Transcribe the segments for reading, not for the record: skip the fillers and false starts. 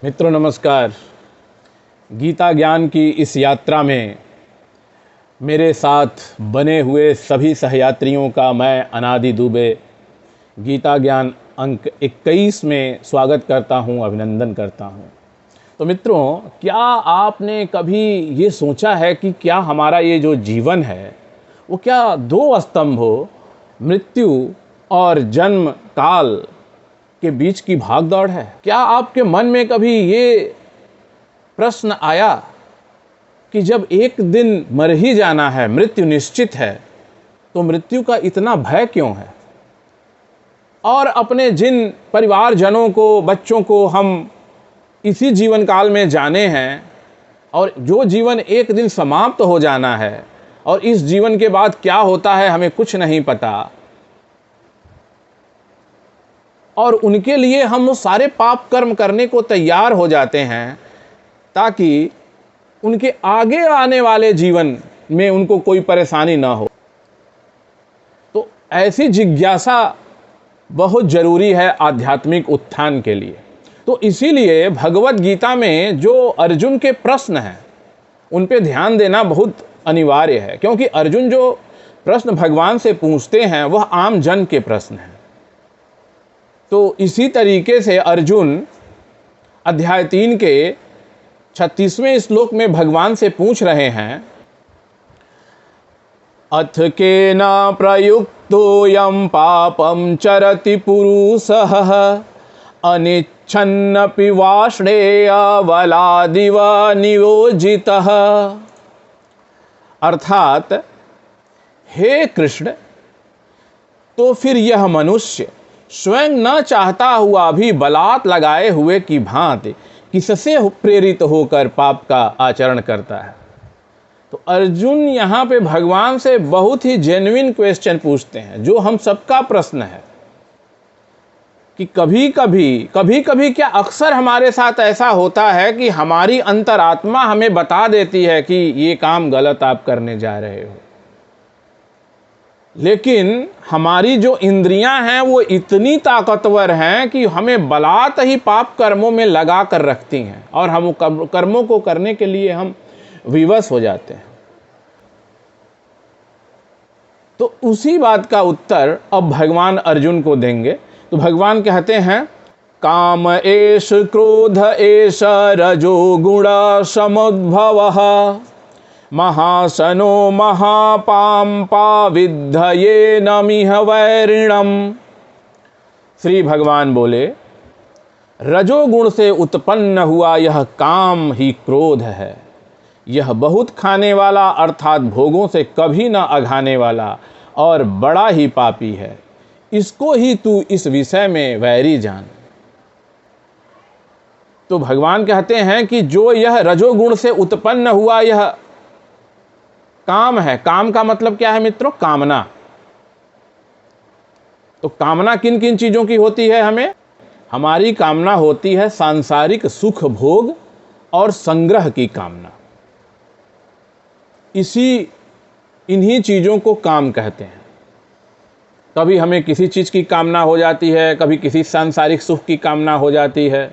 मित्रों नमस्कार। गीता ज्ञान की इस यात्रा में मेरे साथ बने हुए सभी सहयात्रियों का मैं अनादि दुबे गीता ज्ञान अंक 21 में स्वागत करता हूं, अभिनंदन करता हूं। तो मित्रों, क्या आपने कभी ये सोचा है कि क्या हमारा ये जो जीवन है वो क्या दो स्तंभों, मृत्यु और जन्म काल के बीच की भाग दौड़ है? क्या आपके मन में कभी ये प्रश्न आया कि जब एक दिन मर ही जाना है, मृत्यु निश्चित है, तो मृत्यु का इतना भय क्यों है? और अपने जिन परिवारजनों को, बच्चों को हम इसी जीवन काल में जाने हैं और जो जीवन एक दिन समाप्त हो जाना है और इस जीवन के बाद क्या होता है हमें कुछ नहीं पता, और उनके लिए हम वो सारे पाप कर्म करने को तैयार हो जाते हैं ताकि उनके आगे आने वाले जीवन में उनको कोई परेशानी ना हो। तो ऐसी जिज्ञासा बहुत जरूरी है आध्यात्मिक उत्थान के लिए। तो इसीलिए भगवत गीता में जो अर्जुन के प्रश्न हैं उन पे ध्यान देना बहुत अनिवार्य है, क्योंकि अर्जुन जो प्रश्न भगवान से पूछते हैं वह आम जन के प्रश्न हैं। तो इसी तरीके से अर्जुन अध्याय 3 के 36वें श्लोक में भगवान से पूछ रहे हैं, अथ केन प्रयुक्तोऽयं पापं चरति पुरुषः अनिच्छन्नपि वाष्णेयबलादिव नियोजितः। अर्थात, हे कृष्ण, तो फिर यह मनुष्य स्वयं न चाहता हुआ भी बलात् लगाए हुए की भांति किससे प्रेरित होकर पाप का आचरण करता है? तो अर्जुन यहाँ पे भगवान से बहुत ही जेन्युइन क्वेश्चन पूछते हैं, जो हम सबका प्रश्न है कि कभी कभी क्या अक्सर हमारे साथ ऐसा होता है कि हमारी अंतरात्मा हमें बता देती है कि ये काम गलत आप करने जा रहे हो, लेकिन हमारी जो इंद्रियां हैं वो इतनी ताकतवर हैं कि हमें बलात् ही पाप कर्मों में लगा कर रखती हैं और हम कर्मों को करने के लिए हम विवश हो जाते हैं। तो उसी बात का उत्तर अब भगवान अर्जुन को देंगे। तो भगवान कहते हैं, काम एष क्रोध एष रजो गुण समुद्भवः महासनो महापाम्पा विद्धये नमिह वैरिणम। श्री भगवान बोले, रजोगुण से उत्पन्न हुआ यह काम ही क्रोध है। यह बहुत खाने वाला अर्थात भोगों से कभी न अघाने वाला और बड़ा ही पापी है। इसको ही तू इस विषय में वैरी जान। तो भगवान कहते हैं कि जो यह रजोगुण से उत्पन्न हुआ यह काम है, काम का मतलब क्या है मित्रों? कामना। तो कामना किन किन चीजों की होती है? हमारी कामना होती है सांसारिक सुख भोग और संग्रह की कामना। इन्हीं चीजों को काम कहते हैं। कभी हमें किसी चीज की कामना हो जाती है, कभी किसी सांसारिक सुख की कामना हो जाती है,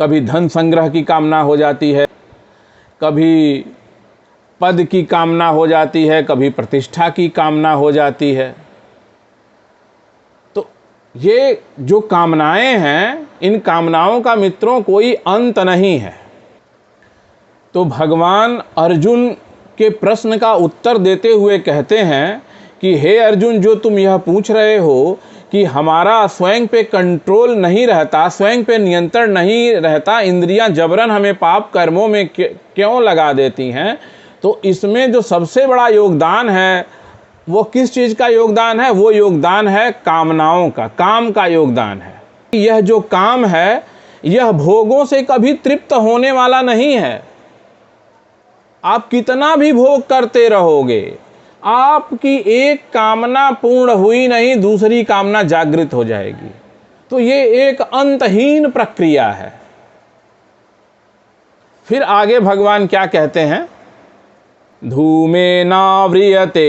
कभी धन संग्रह की कामना हो जाती है, कभी पद की कामना हो जाती है, कभी प्रतिष्ठा की कामना हो जाती है। तो ये जो कामनाएं हैं, इन कामनाओं का मित्रों कोई अंत नहीं है। तो भगवान अर्जुन के प्रश्न का उत्तर देते हुए कहते हैं कि हे अर्जुन, जो तुम यह पूछ रहे हो कि हमारा स्वयं पे कंट्रोल नहीं रहता, स्वयं पे नियंत्रण नहीं रहता, इंद्रियां जबरन हमें पाप कर्मों में क्यों लगा देती हैं, तो इसमें जो सबसे बड़ा योगदान है वो किस चीज़ का योगदान है? वो योगदान है कामनाओं का, काम का योगदान है। यह जो काम है यह भोगों से कभी तृप्त होने वाला नहीं है। आप कितना भी भोग करते रहोगे, आपकी एक कामना पूर्ण हुई नहीं, दूसरी कामना जागृत हो जाएगी। तो ये एक अंतहीन प्रक्रिया है। फिर आगे भगवान क्या कहते हैं? धूमेनाव्रियते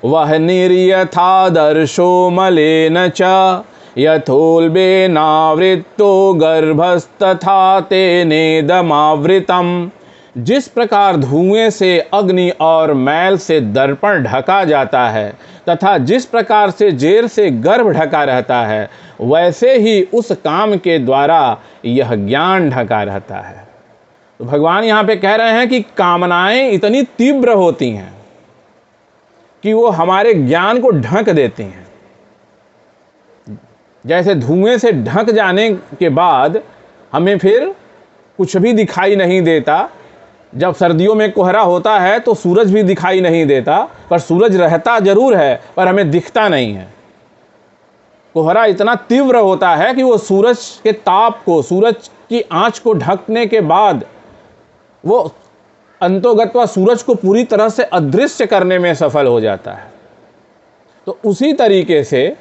वह्निर्यथा दर्शो मलेन च यथोल्बेनावृत्तो गर्भस्तथा तेनेदमावृतम। जिस प्रकार धुएं से अग्नि और मैल से दर्पण ढका जाता है तथा जिस प्रकार से जेर से गर्भ ढका रहता है, वैसे ही उस काम के द्वारा यह ज्ञान ढका रहता है। तो भगवान यहाँ पे कह रहे हैं कि कामनाएं इतनी तीव्र होती हैं कि वो हमारे ज्ञान को ढक देती हैं। जैसे धुएं से ढक जाने के बाद हमें फिर कुछ भी दिखाई नहीं देता। जब सर्दियों में कोहरा होता है तो सूरज भी दिखाई नहीं देता, पर सूरज रहता जरूर है पर हमें दिखता नहीं है। कोहरा इतना तीव्र होता है कि वो सूरज के ताप को, सूरज की आंच को ढकने के बाद वो अंतोगत्वा सूरज को पूरी तरह से अदृश्य करने में सफल हो जाता है। तो उसी तरीके से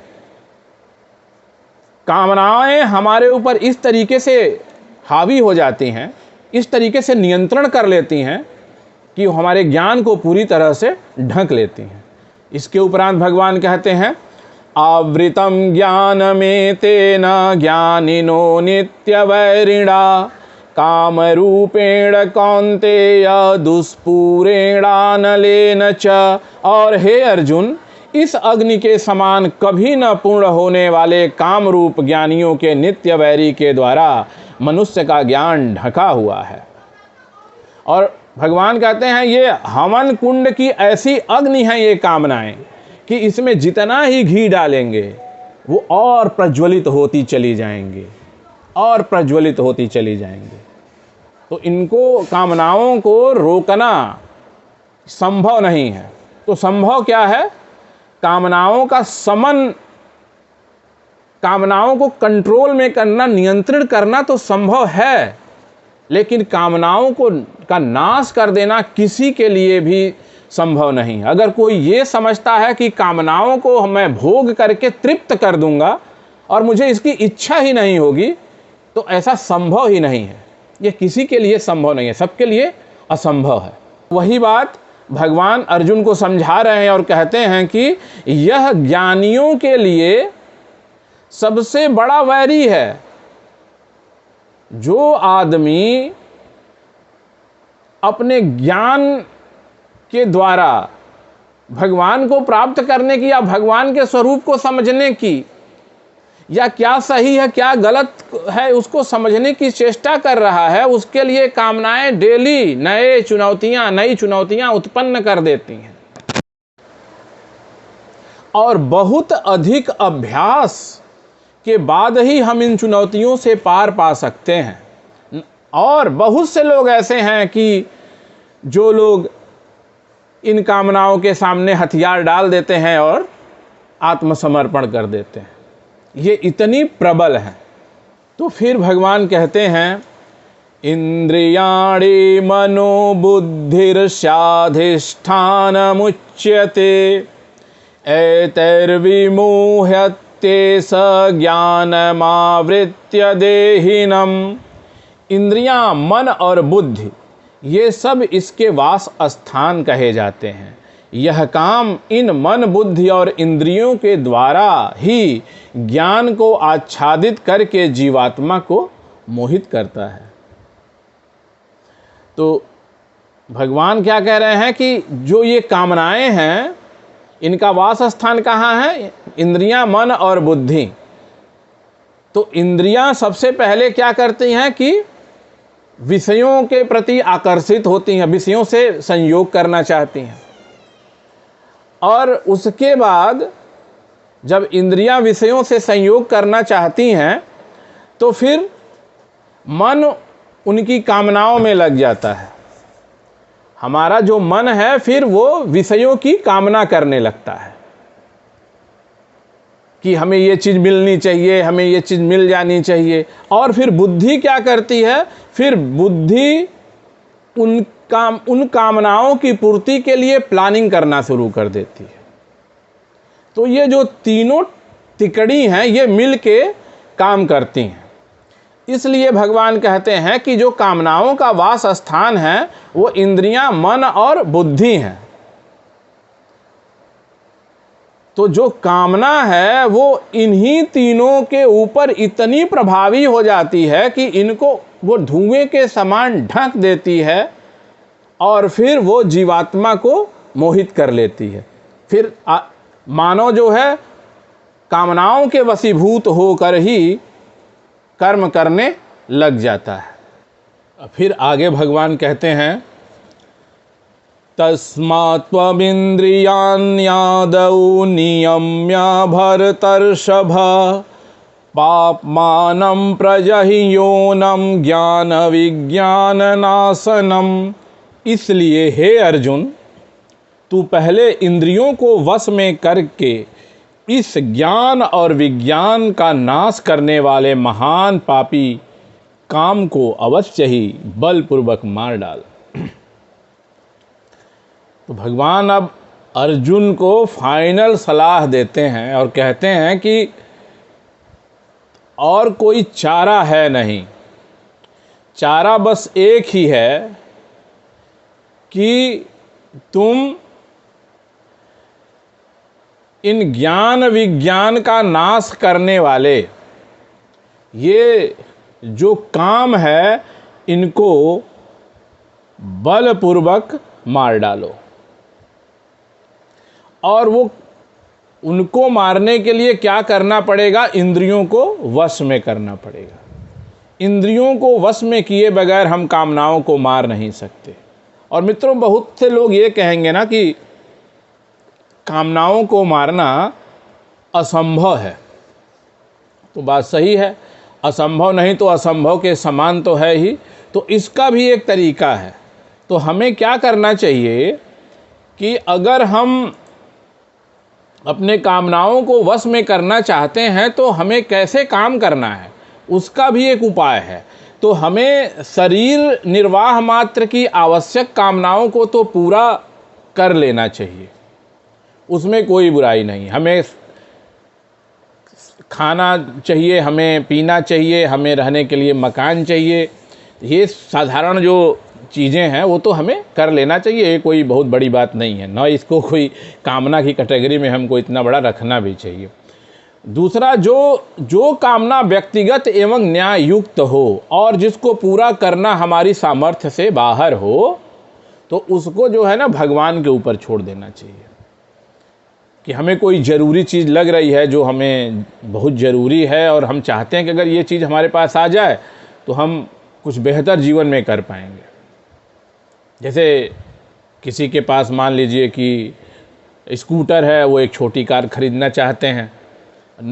कामनाएं हमारे ऊपर इस तरीके से हावी हो जाती हैं, इस तरीके से नियंत्रण कर लेती हैं कि हमारे ज्ञान को पूरी तरह से ढक लेती हैं। इसके उपरांत भगवान कहते हैं, आवृतम ज्ञानमेतेन ज्ञानिनो नित्यवैरिणा कामरूपेण कौन्तेय दुष्पूरेणानलेन च। और हे अर्जुन, इस अग्नि के समान कभी न पूर्ण होने वाले काम रूप ज्ञानियों के नित्य वैरी के द्वारा मनुष्य का ज्ञान ढका हुआ है। और भगवान कहते हैं ये हवन कुंड की ऐसी अग्नि है ये कामनाएं कि इसमें जितना ही घी डालेंगे वो और प्रज्वलित होती चली जाएंगी, और प्रज्वलित होती चली जाएंगी। तो इनको कामनाओं को रोकना संभव नहीं है। तो संभव क्या है? कामनाओं का समन, कामनाओं को कंट्रोल में करना, नियंत्रण करना तो संभव है, लेकिन कामनाओं को का नाश कर देना किसी के लिए भी संभव नहीं। अगर कोई ये समझता है कि कामनाओं को मैं भोग करके तृप्त कर दूंगा और मुझे इसकी इच्छा ही नहीं होगी, तो ऐसा संभव ही नहीं है। ये किसी के लिए संभव नहीं है, सबके लिए असंभव है। वही बात भगवान अर्जुन को समझा रहे हैं और कहते हैं कि यह ज्ञानियों के लिए सबसे बड़ा वैरी है। जो आदमी अपने ज्ञान के द्वारा भगवान को प्राप्त करने की या भगवान के स्वरूप को समझने की, या क्या सही है क्या गलत है उसको समझने की चेष्टा कर रहा है, उसके लिए कामनाएं डेली नई चुनौतियां उत्पन्न कर देती हैं। और बहुत अधिक अभ्यास के बाद ही हम इन चुनौतियों से पार पा सकते हैं। और बहुत से लोग ऐसे हैं कि जो लोग इन कामनाओं के सामने हथियार डाल देते हैं और आत्मसमर्पण कर देते हैं। ये इतनी प्रबल है। तो फिर भगवान कहते हैं, इंद्रियाणि मनो बुद्धिर्स्याधिष्ठानमुच्यते एतैर्विमोह्यते स ज्ञानमावृत्य देहिनम। इंद्रियां, मन और बुद्धि, ये सब इसके वास स्थान कहे जाते हैं। यह काम इन मन, बुद्धि और इंद्रियों के द्वारा ही ज्ञान को आच्छादित करके जीवात्मा को मोहित करता है। तो भगवान क्या कह रहे हैं कि जो ये कामनाएं हैं, इनका वास स्थान कहाँ है? इंद्रियां, मन और बुद्धि। तो इंद्रियां सबसे पहले क्या करती हैं कि विषयों के प्रति आकर्षित होती हैं, विषयों से संयोग करना चाहती हैं। और उसके बाद जब इंद्रियां विषयों से संयोग करना चाहती हैं तो फिर मन उनकी कामनाओं में लग जाता है। हमारा जो मन है फिर वो विषयों की कामना करने लगता है कि हमें ये चीज़ मिलनी चाहिए, हमें ये चीज़ मिल जानी चाहिए। और फिर बुद्धि क्या करती है? फिर बुद्धि उन कामनाओं की पूर्ति के लिए प्लानिंग करना शुरू कर देती है। तो ये जो तीनों तिकड़ी हैं ये मिल के काम करती हैं। इसलिए भगवान कहते हैं कि जो कामनाओं का वास स्थान है वो इंद्रियां, मन और बुद्धि हैं। तो जो कामना है वो इन्हीं तीनों के ऊपर इतनी प्रभावी हो जाती है कि इनको वो धुएं के समान ढक देती है और फिर वो जीवात्मा को मोहित कर लेती है। फिर मानव जो है कामनाओं के वशीभूत होकर ही कर्म करने लग जाता है। फिर आगे भगवान कहते हैं, तस्मात् त्वमिन्द्रियाण्यादौ नियम्य भरतर्षभ पाप्मानं प्रजह्योनं ज्ञान विज्ञान नाशनम। इसलिए हे अर्जुन, तू पहले इंद्रियों को वश में करके इस ज्ञान और विज्ञान का नाश करने वाले महान पापी काम को अवश्य ही बलपूर्वक मार डाल। तो भगवान अब अर्जुन को फाइनल सलाह देते हैं और कहते हैं कि और कोई चारा है नहीं, चारा बस एक ही है कि तुम इन ज्ञान विज्ञान का नाश करने वाले ये जो काम है इनको बलपूर्वक मार डालो। और वो उनको मारने के लिए क्या करना पड़ेगा? इंद्रियों को वश में करना पड़ेगा। इंद्रियों को वश में किए बगैर हम कामनाओं को मार नहीं सकते। और मित्रों, बहुत से लोग ये कहेंगे ना कि कामनाओं को मारना असंभव है। तो बात सही है, असंभव नहीं तो असंभव के समान तो है ही। तो इसका भी एक तरीका है। तो हमें क्या करना चाहिए कि अगर हम अपने कामनाओं को वश में करना चाहते हैं तो हमें कैसे काम करना है, उसका भी एक उपाय है। तो हमें शरीर निर्वाह मात्र की आवश्यक कामनाओं को तो पूरा कर लेना चाहिए, उसमें कोई बुराई नहीं। हमें खाना चाहिए, हमें पीना चाहिए, हमें रहने के लिए मकान चाहिए, ये साधारण जो चीज़ें हैं वो तो हमें कर लेना चाहिए, ये कोई बहुत बड़ी बात नहीं है ना। इसको कोई कामना की कैटेगरी में हमको इतना बड़ा रखना भी चाहिए। दूसरा, जो कामना व्यक्तिगत एवं न्याय युक्त हो और जिसको पूरा करना हमारी सामर्थ्य से बाहर हो, तो उसको जो है ना भगवान के ऊपर छोड़ देना चाहिए। कि हमें कोई ज़रूरी चीज़ लग रही है जो हमें बहुत ज़रूरी है और हम चाहते हैं कि अगर ये चीज़ हमारे पास आ जाए तो हम कुछ बेहतर जीवन में कर पाएंगे। जैसे किसी के पास मान लीजिए कि स्कूटर है, वो एक छोटी कार खरीदना चाहते हैं,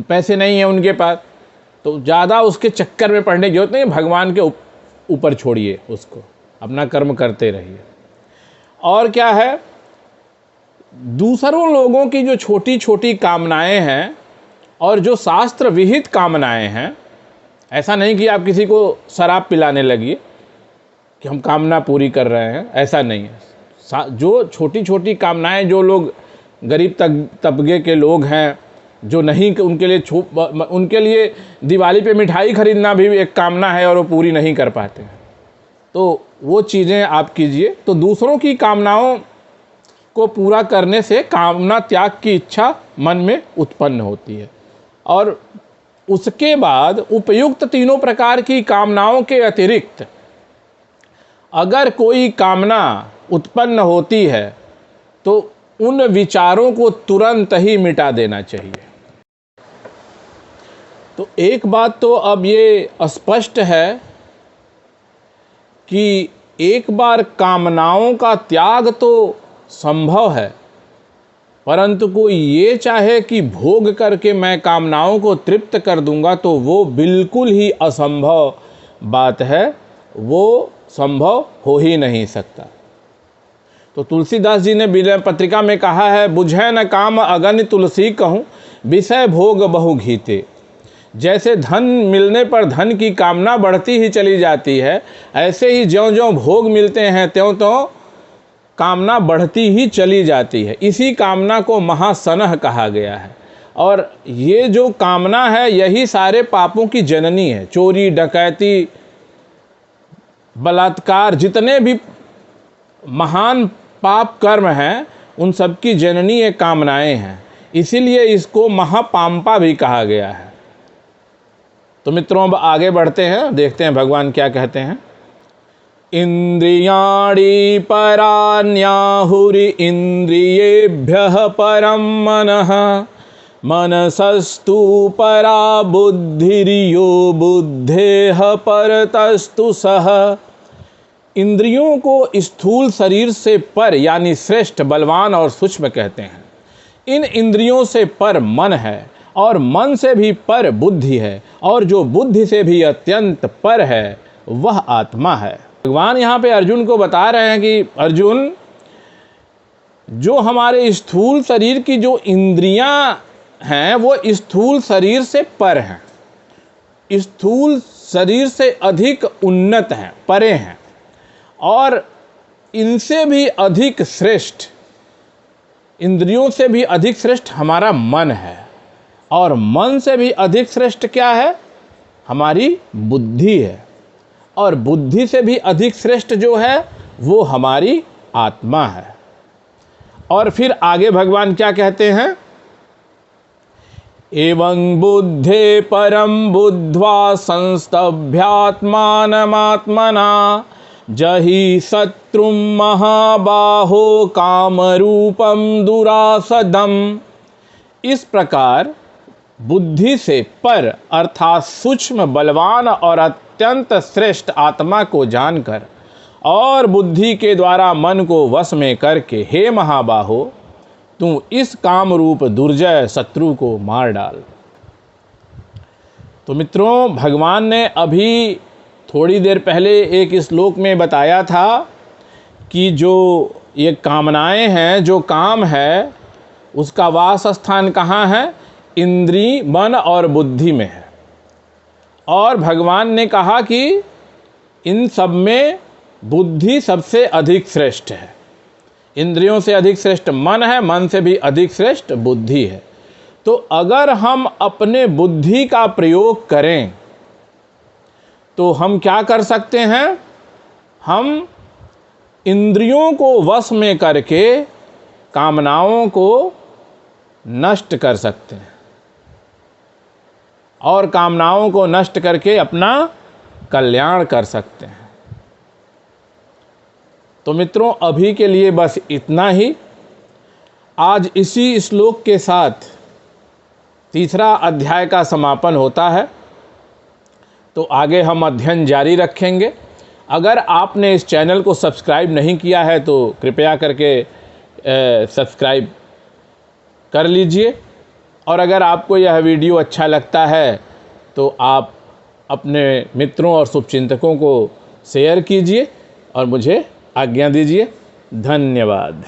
पैसे नहीं है उनके पास, तो ज़्यादा उसके चक्कर में पड़ने की जरूरत नहीं, भगवान के ऊपर छोड़िए उसको, अपना कर्म करते रहिए। और क्या है, दूसरों लोगों की जो छोटी छोटी कामनाएं हैं और जो शास्त्र विहित कामनाएं हैं, ऐसा नहीं कि आप किसी को शराब पिलाने लगिए कि हम कामना पूरी कर रहे हैं, ऐसा नहीं है। जो छोटी छोटी कामनाएं जो लोग गरीब तबके के लोग हैं, जो नहीं, उनके लिए दिवाली पे मिठाई खरीदना भी एक कामना है और वो पूरी नहीं कर पाते हैं, तो वो चीज़ें आप कीजिए। तो दूसरों की कामनाओं को पूरा करने से कामना त्याग की इच्छा मन में उत्पन्न होती है। और उसके बाद उपयुक्त तीनों प्रकार की कामनाओं के अतिरिक्त अगर कोई कामना उत्पन्न होती है तो उन विचारों को तुरंत ही मिटा देना चाहिए। तो एक बात तो अब ये स्पष्ट है कि एक बार कामनाओं का त्याग तो संभव है, परंतु कोई ये चाहे कि भोग करके मैं कामनाओं को तृप्त कर दूंगा तो वो बिल्कुल ही असंभव बात है, वो संभव हो ही नहीं सकता। तो तुलसीदास जी ने विनय पत्रिका में कहा है, बुझे न काम अगन तुलसी कहूँ, विषय भोग बहु घीते। जैसे धन मिलने पर धन की कामना बढ़ती ही चली जाती है, ऐसे ही ज्यों ज्यों भोग मिलते हैं त्यों त्यों कामना बढ़ती ही चली जाती है। इसी कामना को महासनह कहा गया है। और ये जो कामना है यही सारे पापों की जननी है। चोरी, डकैती, बलात्कार, जितने भी महान पाप कर्म हैं उन सब की जननी ये कामनाएं हैं। इसीलिए इसको महापाम्पा भी कहा गया है। तो मित्रों अब आगे बढ़ते हैं, देखते हैं भगवान क्या कहते हैं। इंद्रियाणि पराण्याहुरि इंद्रियेभ्यः परं मनः मनसस्तु परा बुद्धिर्यो बुद्धेः परतस्तु सः। इंद्रियों को स्थूल शरीर से पर यानी श्रेष्ठ, बलवान और सूक्ष्म कहते हैं। इन इंद्रियों से पर मन है और मन से भी पर बुद्धि है और जो बुद्धि से भी अत्यंत पर है वह आत्मा है। भगवान यहाँ पे अर्जुन को बता रहे हैं कि अर्जुन, जो हमारे स्थूल शरीर की जो इंद्रियां हैं वो स्थूल शरीर से पर हैं, स्थूल शरीर से अधिक उन्नत हैं, परे हैं, और इनसे भी अधिक श्रेष्ठ, इंद्रियों से भी अधिक श्रेष्ठ हमारा मन है, और मन से भी अधिक श्रेष्ठ क्या है? हमारी बुद्धि है, और बुद्धि से भी अधिक श्रेष्ठ जो है वो हमारी आत्मा है। और फिर आगे भगवान क्या कहते हैं? एवं बुद्धे परम बुद्ध्वा संस्तभ्यात्मानमात्मना जहि शत्रुं महाबाहो कामरूपम दुरासदम। इस प्रकार बुद्धि से पर अर्थात सूक्ष्म, बलवान और अत्यंत श्रेष्ठ आत्मा को जानकर और बुद्धि के द्वारा मन को वश में करके, हे महाबाहो, तू इस काम रूप दुर्जय शत्रु को मार डाल। तो मित्रों, भगवान ने अभी थोड़ी देर पहले एक श्लोक में बताया था कि जो ये कामनाएं हैं, जो काम है, उसका वास स्थान कहाँ है? इंद्रिय, मन और बुद्धि में है। और भगवान ने कहा कि इन सब में बुद्धि सबसे अधिक श्रेष्ठ है। इंद्रियों से अधिक श्रेष्ठ मन है, मन से भी अधिक श्रेष्ठ बुद्धि है। तो अगर हम अपने बुद्धि का प्रयोग करें तो हम क्या कर सकते हैं? हम इंद्रियों को वश में करके कामनाओं को नष्ट कर सकते हैं और कामनाओं को नष्ट करके अपना कल्याण कर सकते हैं। तो मित्रों, अभी के लिए बस इतना ही। आज इसी श्लोक के साथ तीसरा अध्याय का समापन होता है, तो आगे हम अध्ययन जारी रखेंगे। अगर आपने इस चैनल को सब्सक्राइब नहीं किया है तो कृपया करके सब्सक्राइब कर लीजिए, और अगर आपको यह वीडियो अच्छा लगता है तो आप अपने मित्रों और शुभचिंतकों को शेयर कीजिए और मुझे आज्ञा दीजिए। धन्यवाद।